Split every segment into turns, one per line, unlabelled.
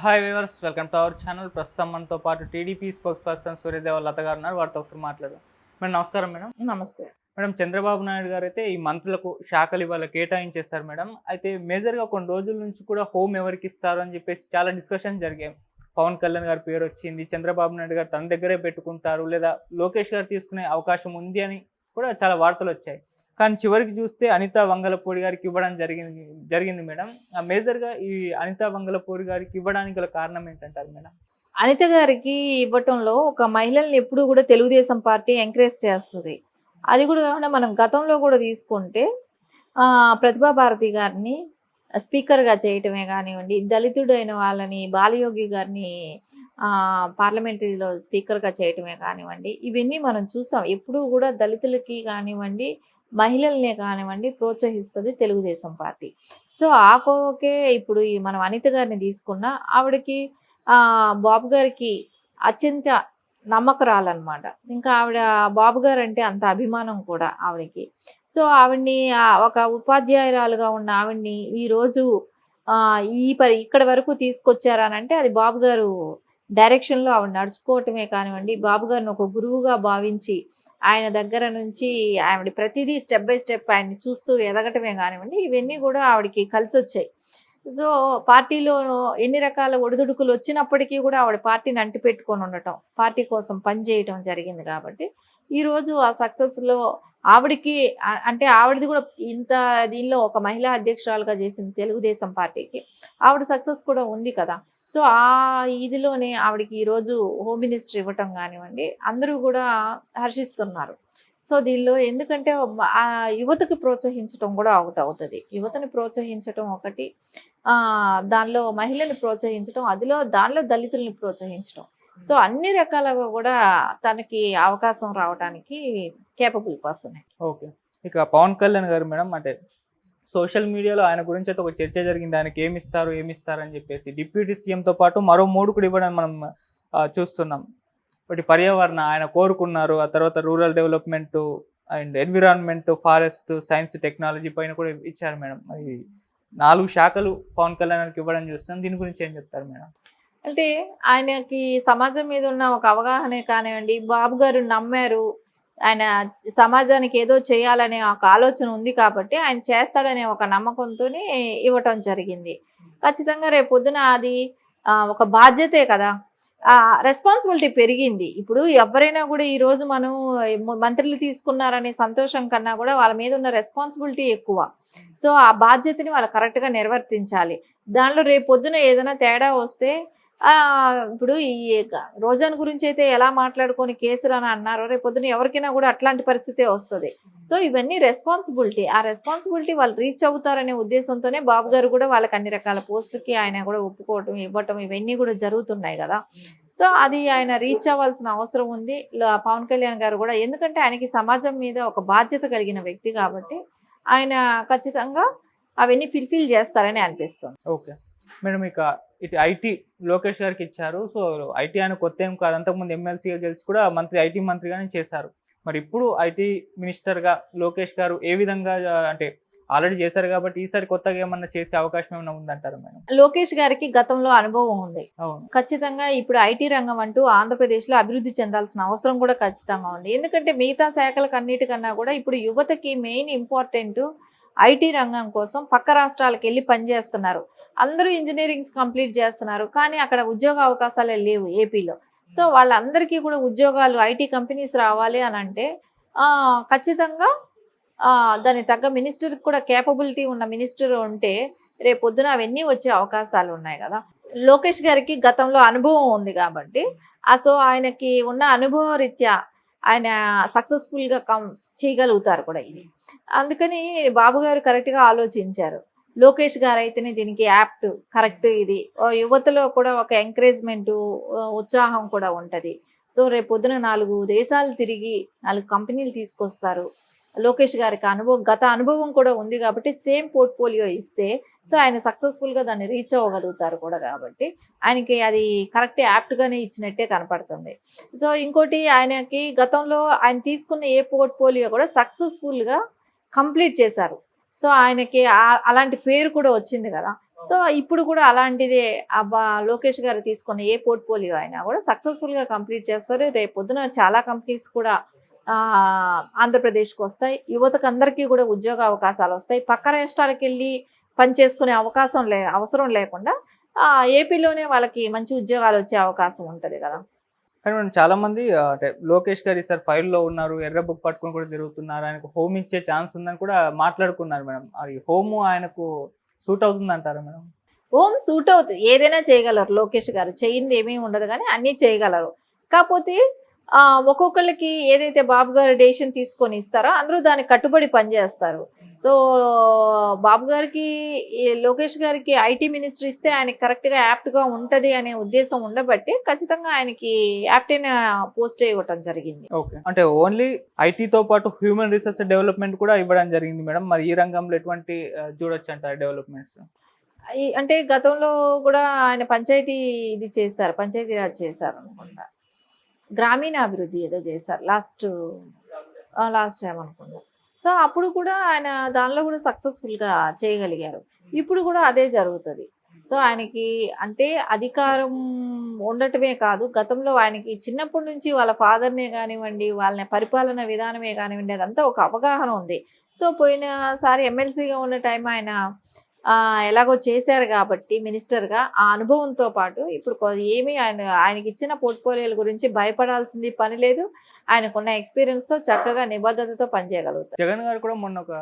Hi viewers, welcome to our channel. ప్రస్తుతం మనతో పాటు టీడీపీ స్పోక్స్ పర్సన్ సూర్యదేవ లత గారు ఉన్నారు. వారితో ఒకసారి మాట్లాడదాం. మేడం నమస్కారం. మేడం
నమస్తే.
మేడం చంద్రబాబు నాయుడు గారు అయితే ఈ మంత్రులకు శాఖలు ఇవాళ కేటాయించేస్తారు మేడం. అయితే మేజర్గా కొన్ని రోజుల నుంచి కూడా హోమ్ ఎవరికి ఇస్తారు అని చెప్పేసి చాలా డిస్కషన్ జరిగాయి. పవన్ కళ్యాణ్ గారి పేరు వచ్చింది, చంద్రబాబు నాయుడు గారు తన దగ్గరే పెట్టుకుంటారు, లేదా లోకేష్ గారు తీసుకునే అవకాశం ఉంది అని కూడా చాలా వార్తలు వచ్చాయి. కానీ చివరికి చూస్తే అనితా వంగలపూడి గారికి ఇవ్వడం జరిగింది మేడం. మేజర్గా ఈ అనితా వంగలపూడి గారికి ఇవ్వడానికి గల కారణం ఏంటంటారు మేడం?
అనిత గారికి ఇవ్వటంలో ఒక మహిళల్ని ఎప్పుడూ కూడా తెలుగుదేశం పార్టీ ఎంకరేజ్ చేస్తుంది. అది కూడా కాకుండా మనం గతంలో కూడా తీసుకుంటే ప్రతిభా భారతి గారిని స్పీకర్గా చేయటమే కానివ్వండి, దళితుడైన వాళ్ళని బాలయోగి గారిని పార్లమెంటరీలో స్పీకర్గా చేయటమే కానివ్వండి, ఇవన్నీ మనం చూసాం. ఎప్పుడూ కూడా దళితులకి కానివ్వండి, మహిళల్నే కానివ్వండి ప్రోత్సహిస్తుంది తెలుగుదేశం పార్టీ. సో ఆ కోవకే ఇప్పుడు మనం అనిత గారిని తీసుకున్న ఆవిడకి బాబు గారికి అత్యంత నమ్మకరాలన్నమాట. ఇంకా ఆవిడ బాబు గారు అంటే అంత అభిమానం కూడా ఆవిడకి. సో ఆవిడ్ని ఒక ఉపాధ్యాయురాలుగా ఉన్న ఆవిడ్ని ఈరోజు ఇక్కడ వరకు తీసుకొచ్చారనంటే అది బాబు గారు డైరెక్షన్లో ఆవిడ నడుచుకోవటమే కానివ్వండి, బాబు గారిని ఒక గురువుగా భావించి ఆయన దగ్గర నుంచి ఆవిడ ప్రతిదీ స్టెప్ బై స్టెప్ ఆయన్ని చూస్తూ ఎదగటమే కానివ్వండి, ఇవన్నీ కూడా ఆవిడకి కలిసి వచ్చాయి. సో పార్టీలో ఎన్ని రకాల ఒడిదుడుకులు వచ్చినప్పటికీ కూడా ఆవిడ పార్టీని అంటిపెట్టుకొని ఉండటం, పార్టీ కోసం పనిచేయటం జరిగింది. కాబట్టి ఈరోజు ఆ సక్సెస్లో ఆవిడకి అంటే ఆవిడది కూడా ఇంత దీనిలో ఒక మహిళా అధ్యక్షురాలుగా చేసింది తెలుగుదేశం పార్టీకి, ఆవిడ సక్సెస్ కూడా ఉంది కదా. సో ఆ ఇదిలోనే ఆవిడకి ఈరోజు హోమ్ మినిస్టర్ ఇవ్వటం కానివ్వండి, అందరూ కూడా హర్షిస్తున్నారు. సో దీనిలో ఎందుకంటే ఆ యువతకి ప్రోత్సహించడం కూడా ఒకటి అవుతుంది. యువతని ప్రోత్సహించడం ఒకటి, దానిలో మహిళని ప్రోత్సహించడం, దానిలో దళితుల్ని ప్రోత్సహించడం. సో అన్ని రకాలుగా కూడా తనకి అవకాశం రావడానికి కేపబుల్ పర్సన్.
ఓకే. ఇక పవన్ కళ్యాణ్ గారు మేడం, అంటే సోషల్ మీడియాలో ఆయన గురించి అయితే ఒక చర్చ జరిగింది. ఆయనకి ఏమిస్తారు అని చెప్పేసి డిప్యూటీ సీఎంతో పాటు మరో 3 కూడా ఇవ్వడం మనం చూస్తున్నాం. ఒకటి పర్యావరణ ఆయన కోరుకున్నారు, ఆ తర్వాత rural development and environment, forest, science, technology పైన కూడా ఇచ్చారు మేడం. అది 4 శాఖలు పవన్ కళ్యాణ్కి ఇవ్వడం చూస్తున్నాం. దీని గురించి ఏం చెప్తారు మేడం?
అంటే ఆయనకి సమాజం మీద ఉన్న ఒక అవగాహనే కానివ్వండి, బాబు గారు నమ్మారు, ఆయన సమాజానికి ఏదో చేయాలనే ఒక ఆలోచన ఉంది కాబట్టి ఆయన చేస్తాడనే ఒక నమ్మకంతో ఇవ్వటం జరిగింది. ఖచ్చితంగా రేపు పొద్దున అది ఒక బాధ్యతే కదా, రెస్పాన్సిబిలిటీ పెరిగింది. ఇప్పుడు ఎవరైనా కూడా ఈరోజు మనం మంత్రులు తీసుకున్నారనే సంతోషం కన్నా కూడా వాళ్ళ మీద ఉన్న రెస్పాన్సిబిలిటీ ఎక్కువ. సో ఆ బాధ్యతని వాళ్ళు కరెక్ట్గా నిర్వర్తించాలి. దానిలో రేపు పొద్దున ఏదైనా తేడా వస్తే ఇప్పుడు ఈ రోజాన్ గురించి అయితే ఎలా మాట్లాడుకొని కేసులు అని అన్నారో, రేపు పొద్దున ఎవరికైనా కూడా అట్లాంటి పరిస్థితే వస్తుంది. సో ఇవన్నీ రెస్పాన్సిబిలిటీ, ఆ రెస్పాన్సిబిలిటీ వాళ్ళు రీచ్ అవుతారనే ఉద్దేశంతోనే బాబు గారు కూడా వాళ్ళకి అన్ని రకాల పోస్టులకి ఆయన కూడా ఒప్పుకోవటం, ఇవ్వటం, ఇవన్నీ కూడా జరుగుతున్నాయి కదా. సో అది ఆయన రీచ్ అవ్వాల్సిన అవసరం ఉంది. పవన్ కళ్యాణ్ గారు కూడా, ఎందుకంటే ఆయనకి సమాజం మీద ఒక బాధ్యత కలిగిన వ్యక్తి కాబట్టి ఆయన ఖచ్చితంగా అవన్నీ ఫిల్ఫిల్ చేస్తారని అనిపిస్తుంది.
ఓకే మేడం, ఇక ఇటు ఐటీ లోకేష్ గారికి ఇచ్చారు. సో ఐటీ ఆయన కొత్త ఏం కాదు, అంతకుముందు ఎమ్మెల్సీగా గెలిచి కూడా ఐటీ మంత్రిగానే చేశారు. మరి ఇప్పుడు ఐటీ మినిస్టర్గా లోకేష్ గారు ఏ విధంగా, అంటే ఆల్రెడీ చేశారు కాబట్టి ఈసారి కొత్తగా ఏమన్నా చేసే అవకాశం ఏమైనా ఉందంటారు మేడం?
లోకేష్ గారికి గతంలో అనుభవం ఉంది. ఖచ్చితంగా ఇప్పుడు ఐటీ రంగం అంటూ ఆంధ్రప్రదేశ్లో అభివృద్ధి చెందాల్సిన అవసరం కూడా ఖచ్చితంగా ఉంది. ఎందుకంటే మిగతా శాఖలకు అన్నిటికన్నా కూడా ఇప్పుడు యువతకి మెయిన్ ఇంపార్టెంట్ ఐటీ రంగం కోసం పక్క రాష్ట్రాలకు వెళ్ళి పనిచేస్తున్నారు. అందరూ ఇంజనీరింగ్స్ కంప్లీట్ చేస్తున్నారు, కానీ అక్కడ ఉద్యోగ అవకాశాలే లేవు ఏపీలో. సో వాళ్ళందరికీ కూడా ఉద్యోగాలు, ఐటీ కంపెనీస్ రావాలి అని అంటే ఖచ్చితంగా దానికి తగ్గ మినిస్టర్కి కూడా కేపబిలిటీ ఉన్న మినిస్టర్ ఉంటే రేపు పొద్దున అవన్నీ వచ్చే అవకాశాలు ఉన్నాయి కదా. లోకేష్ గారికి గతంలో అనుభవం ఉంది కాబట్టి సో ఆయనకి ఉన్న అనుభవ రీత్యా ఆయన సక్సెస్ఫుల్గా చేయగలుగుతారు కూడా ఇది. అందుకని బాబు గారు కరెక్ట్గా ఆలోచించారు. లోకేష్ గారు అయితేనే దీనికి యాప్ట్, కరెక్ట్. ఇది యువతలో కూడా ఒక ఎంకరేజ్మెంటు, ఉత్సాహం కూడా ఉంటుంది. సో రేపు పొద్దున 4 దేశాలు తిరిగి 4 కంపెనీలు తీసుకొస్తారు. లోకేష్ గారికి గత అనుభవం కూడా ఉంది కాబట్టి సేమ్ పోర్ట్ఫోలియో ఇస్తే సో ఆయన సక్సెస్ఫుల్గా దాన్ని రీచ్ అవ్వగలుగుతారు కూడా. కాబట్టి ఆయనకి అది కరెక్ట్ యాప్ట్గానే ఇచ్చినట్టే కనపడుతుంది. సో ఇంకోటి, ఆయనకి గతంలో ఆయన తీసుకున్న ఏ పోర్ట్ఫోలియో కూడా సక్సెస్ఫుల్గా కంప్లీట్ చేశారు. సో ఆయనకి అలాంటి పేరు కూడా వచ్చింది కదా. సో ఇప్పుడు కూడా అలాంటిదే లోకేష్ గారు తీసుకున్న ఏ పోర్ట్ఫోలియో అయినా కూడా సక్సెస్ఫుల్గా కంప్లీట్ చేస్తారు. రేపు పొద్దున చాలా కంపెనీస్ కూడా ఆంధ్రప్రదేశ్కి వస్తాయి. యువతకు అందరికీ కూడా ఉద్యోగ అవకాశాలు వస్తాయి. పక్క రాష్ట్రాలకు వెళ్ళి పని చేసుకునే అవసరం లేకుండా ఏపీలోనే వాళ్ళకి మంచి ఉద్యోగాలు వచ్చే అవకాశం ఉంటుంది కదా.
కానీ మనం చాలా మంది అంటే లోకేష్ గారు ఈసారి ఫైల్లో ఉన్నారు, ఎర్ర బుక్ పట్టుకొని కూడా తిరుగుతున్నారు, ఆయనకు హోమ్ ఇచ్చే ఛాన్స్ ఉందని కూడా మాట్లాడుకున్నారు మేడం. అది హోమ్ ఆయనకు సూట్ అవుతుంది అంటారా మేడం?
హోమ్ సూట్ అవుతుంది, ఏదైనా చేయగలరు లోకేష్ గారు. చేయింది ఏమీ ఉండదు కానీ అన్నీ చేయగలరు. కాకపోతే ఒక్కొక్కళ్ళకి ఏదైతే బాబు గారు డెసిషన్ తీసుకొని ఇస్తారో అందరూ దానికి కట్టుబడి పనిచేస్తారు. సో బాబు గారికి లోకేష్ గారికి ఐటీ మినిస్టర్ ఇస్తే ఆయనకి కరెక్ట్గా యాప్ట్గా ఉంటుంది అనే ఉద్దేశం ఉండబట్టి ఖచ్చితంగా ఆయనకి యాప్ట్ అయిన పోస్ట్ ఇవ్వటం జరిగింది.
ఓకే, అంటే ఓన్లీ ఐటీతో పాటు హ్యూమన్ రిసోర్స్ డెవలప్మెంట్ కూడా ఇవ్వడం జరిగింది మేడం. మరి ఈ రంగంలో ఎటువంటి చూడొచ్చు అంటారు డెవలప్మెంట్స్?
అంటే గతంలో కూడా ఆయన పంచాయతీ రాజ్ చేశారు అనుకుంటా, గ్రామీణాభివృద్ధి ఏదో చేశారు లాస్ట్ టైం అనుకుంటా. సో అప్పుడు కూడా ఆయన దానిలో కూడా సక్సెస్ఫుల్గా చేయగలిగారు. ఇప్పుడు కూడా అదే జరుగుతుంది. సో ఆయనకి అంటే అధికారం ఉండటమే కాదు, గతంలో ఆయనకి చిన్నప్పటి నుంచి వాళ్ళ ఫాదర్నే కానివ్వండి, వాళ్ళ పరిపాలన విధానమే కానివ్వండి, అదంతా ఒక అవగాహన ఉంది. సో పోయినసారి ఎమ్మెల్సీగా ఉన్న టైం ఆయన ఎలాగో చేశారు కాబట్టి మినిస్టర్గా ఆ అనుభవంతో పాటు ఇప్పుడు ఏమీ ఆయనకి ఇచ్చిన పోర్ట్ఫోలియోల గురించి భయపడాల్సింది పని లేదు. ఆయనకున్న ఎక్స్పీరియన్స్తో చక్కగా నిబద్ధతతో పనిచేయగలుగుతారు.
జగన్ గారు కూడా మొన్న ఒక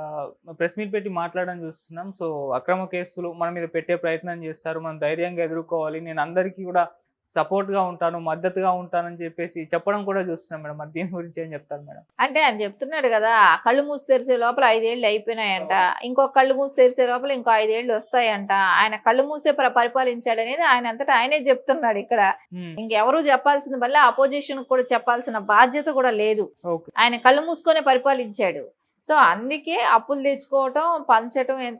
ప్రెస్ మీట్ పెట్టి మాట్లాడడం చూస్తున్నాం. సో అక్రమ కేసులు మన మీద పెట్టే ప్రయత్నం చేస్తారు, మనం ధైర్యంగా ఎదుర్కోవాలి, నేను అందరికీ కూడా సపోర్ట్గా ఉంటాను, మద్దతుగా ఉంటానని చెప్పేసి చెప్పడం కూడా చూస్తున్నాం మేడం. మరి దీని గురించి ఏం చెప్తారు మేడం?
అంటే ఆయన చెప్తున్నాడు కదా, కళ్ళు మూసి తెరిచే లోపల 5 ఏళ్ళు అయిపోయినాయంట, ఇంకో కళ్ళు మూసి తెరిచే లోపల ఇంకో 5 ఏళ్ళు వస్తాయంట. ఆయన కళ్ళు మూసే పరిపాలించాడు అనేది ఆయన అంతటా ఆయనే చెప్తున్నాడు. ఇక్కడ ఇంకెవరూ చెప్పాల్సిన వల్ల అపోజిషన్ కూడా చెప్పాల్సిన బాధ్యత కూడా లేదు. ఆయన కళ్ళు మూసుకొనే పరిపాలించాడు. సో అందుకే అప్పులు తెచ్చుకోవటం,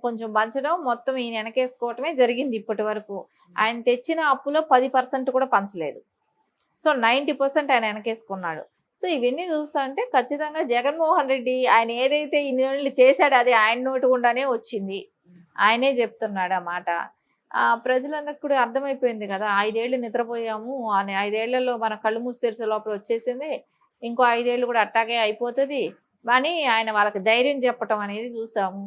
కొంచెం పంచడం, మొత్తం ఈయన వెనకేసుకోవటమే జరిగింది ఇప్పటి వరకు. ఆయన తెచ్చిన అప్పులో 10% కూడా పంచలేదు. సో 90% ఆయన వెనకేసుకున్నాడు. సో ఇవన్నీ చూస్తా అంటే ఖచ్చితంగా జగన్మోహన్ రెడ్డి ఆయన ఏదైతే ఇన్ని చేశాడో అది ఆయన నోటి గుండానే వచ్చింది. ఆయనే చెప్తున్నాడు ఆ మాట. ప్రజలందరికీ కూడా అర్థమైపోయింది కదా, 5 ఏళ్ళు నిద్రపోయాము అని. 5 ఏళ్లలో మన కళ్ళు మూసి తెరిచే లోపల వచ్చేసింది, ఇంకో 5 ఏళ్ళు కూడా అట్టాగే అయిపోతుంది అని ఆయన వాళ్ళకి ధైర్యం చెప్పటం అనేది చూసాము.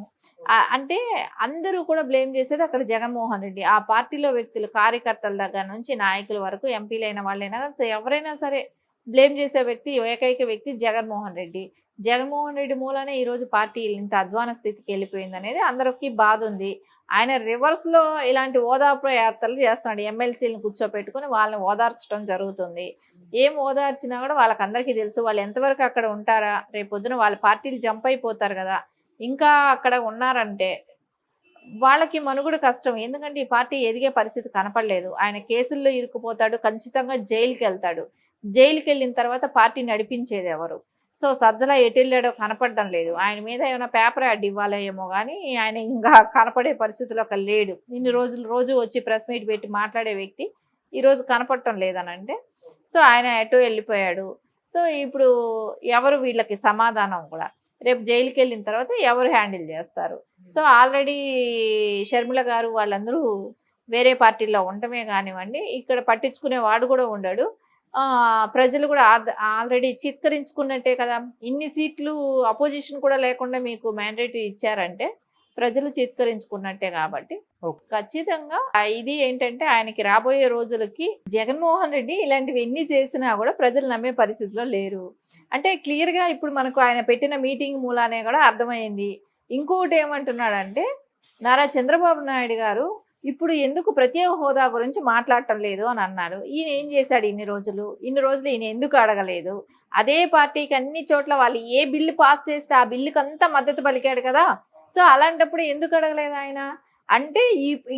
అంటే అందరూ కూడా బ్లేమ్ చేసేది అక్కడ జగన్మోహన్ రెడ్డి. ఆ పార్టీలో వ్యక్తులు, కార్యకర్తల దగ్గర నుంచి నాయకుల వరకు, ఎంపీలైన వాళ్ళైనా ఎవరైనా సరే బ్లేమ్ చేసే వ్యక్తి, ఏకైక వ్యక్తి జగన్మోహన్ రెడ్డి. జగన్మోహన్ రెడ్డి మూలనే ఈరోజు పార్టీ ఇంత అధ్వాన స్థితికి వెళ్ళిపోయింది అనేది అందరికీ బాధ ఉంది. ఆయన రివర్స్లో ఇలాంటి ఓదార్పు యాత్రలు చేస్తున్నాడు. ఎమ్మెల్సీలను కూర్చోపెట్టుకుని వాళ్ళని ఓదార్చడం జరుగుతుంది. ఏం ఓదార్చినా కూడా వాళ్ళకందరికీ తెలుసు వాళ్ళు ఎంతవరకు అక్కడ ఉంటారా, రేపొద్దున వాళ్ళ పార్టీలు జంప్ అయిపోతారు కదా. ఇంకా అక్కడ ఉన్నారంటే వాళ్ళకి మనుగడ కష్టం. ఎందుకంటే ఈ పార్టీ ఎదిగే పరిస్థితి కనపడలేదు. ఆయన కేసుల్లో ఇరుక్కుపోతాడు, ఖచ్చితంగా జైలుకి వెళ్తాడు. జైలుకి వెళ్ళిన తర్వాత పార్టీ నడిపించేది ఎవరు? సో సజ్జల ఎటెళ్ళాడో కనపడడం లేదు. ఆయన మీద ఏమైనా పేపర్ యాడ్ ఇవ్వాలేమో కానీ ఆయన ఇంకా కనపడే పరిస్థితిలో ఒక లేడు. ఇన్ని రోజు వచ్చి ప్రెస్ మీట్ పెట్టి మాట్లాడే వ్యక్తి ఈరోజు కనపడటం లేదని అంటే సో ఆయన ఎటో వెళ్ళిపోయాడు. సో ఇప్పుడు ఎవరు వీళ్ళకి సమాధానం కూడా, రేపు జైలుకి వెళ్ళిన తర్వాత ఎవరు హ్యాండిల్ చేస్తారు? సో ఆల్రెడీ షర్మిల గారు వాళ్ళందరూ వేరే పార్టీల్లో ఉండటమే కానివ్వండి, ఇక్కడ పట్టించుకునే వాడు కూడా ఉండడు. ప్రజలు కూడా ఆల్రెడీ చిత్కరించుకున్నట్టే కదా. ఇన్ని సీట్లు అపోజిషన్ కూడా లేకుండా మీకు మ్యాండేట్ ఇచ్చారంటే ప్రజలు చిత్కరించుకున్నట్టే. కాబట్టి ఖచ్చితంగా ఇది ఏంటంటే ఆయనకి రాబోయే రోజులకి జగన్మోహన్ రెడ్డి ఇలాంటివి ఎన్ని చేసినా కూడా ప్రజలు నమ్మే పరిస్థితిలో లేరు. అంటే క్లియర్గా ఇప్పుడు మనకు ఆయన పెట్టిన మీటింగ్ మూలానే కూడా అర్థమైంది. ఇంకొకటి ఏమంటున్నాడంటే, నారా చంద్రబాబు నాయుడు గారు ఇప్పుడు ఎందుకు ప్రత్యేక హోదా గురించి మాట్లాడటం లేదు అని అన్నారు. ఈయన ఏం చేశాడు ఇన్ని రోజులు ఈయన ఎందుకు అడగలేదు? అదే పార్టీకి అన్ని చోట్ల వాళ్ళు ఏ బిల్లు పాస్ చేస్తే ఆ బిల్లుకి అంతా మద్దతు పలికాడు కదా. సో అలాంటప్పుడు ఎందుకు అడగలేదు ఆయన? అంటే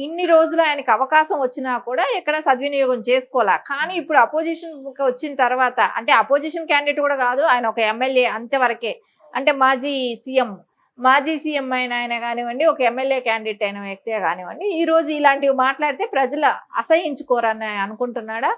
ఇన్ని రోజులు ఆయనకు అవకాశం వచ్చినా కూడా ఎక్కడ సద్వినియోగం చేసుకోవాలా. కానీ ఇప్పుడు అపోజిషన్ వచ్చిన తర్వాత, అంటే అపోజిషన్ క్యాండిడేట్ కూడా కాదు, ఆయన ఒక ఎమ్మెల్యే అంతవరకే. అంటే మాజీ సీఎం ఆయన కానివ్వండి, ఒక ఎమ్మెల్యే క్యాండిడేట్ అయిన వ్యక్తే కానివ్వండి, ఈరోజు ఇలాంటివి మాట్లాడితే ప్రజలు అసహించుకోరని అనుకుంటున్నాడా?